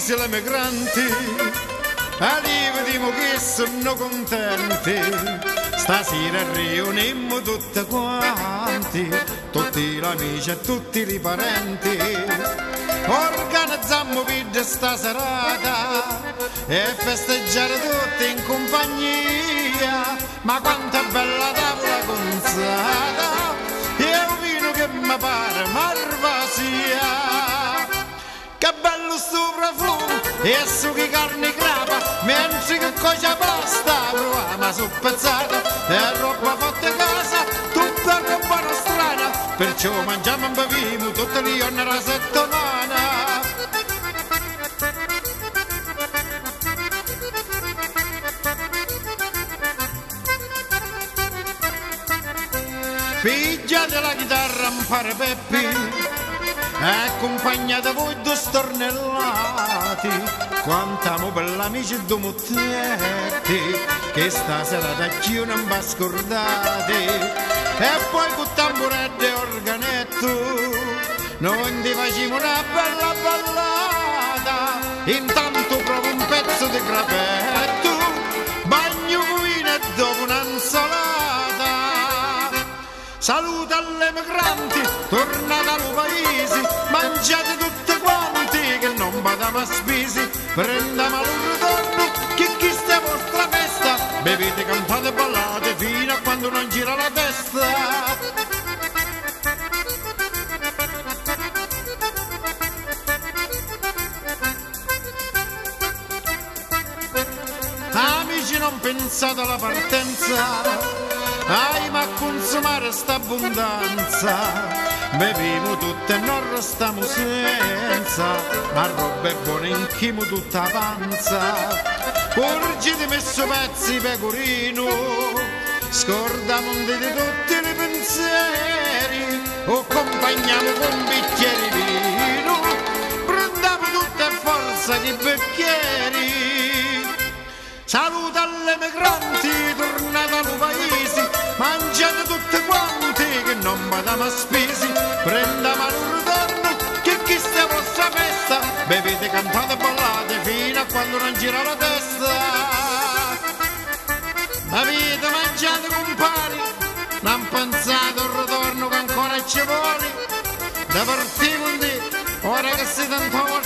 paesi l'emigranti, arriviamo che sono contenti, stasera riunimmo tutti quanti, tutti gli amici e tutti i parenti, organizzammo per sta serata e festeggiare tutti in compagnia, ma quanta bella tavola gonzata, e un vino che mi pare marvasia. Che bello sto profumo e su che carne crapa, mentre che cosa pasta proviamo soppezzata, e roba fatta a casa, tutta roba nostrana, perciò mangiamo e beviamo tutti i giorni della settimana. Pigliate la chitarra, impara Peppi, accompagnate voi due stornellati, quantiamo per l'amici due muttetti, che stasera da chi non va scordati, e poi con tamburetto e organetto, noi ti facciamo una bella ballata, intanto provo un pezzo di crapetto, bagno vino e dopo un'insalata. Saluta alle migranti, tornate al paese, mangiate tutti quanti che non vadiamo a spese, prendiamo al ritorno che questa è vostra festa, bevete, cantate e ballate fino a quando non gira la testa. Amici, non pensate alla partenza, ma a consumare sta abbondanza, beviamo tutte e non restiamo senza, ma roba è buona, inchimo tutta panza, porgete messo pezzi pecorino, scordiamo di tutti i pensieri, o accompagniamo con un bicchiere di vino, prendiamo tutte a forza di bicchieri. Saluta alle migranti, tornate al paese, mangiate tutti quanti che non vadiamo a spesi, prendiamo al ritorno che questa è vostra festa, bevete, cantate e ballate fino a quando non gira la testa. Bevete, mangiate compari, non pensate al ritorno che ancora ci vuole, da partiamo di ora che si tanto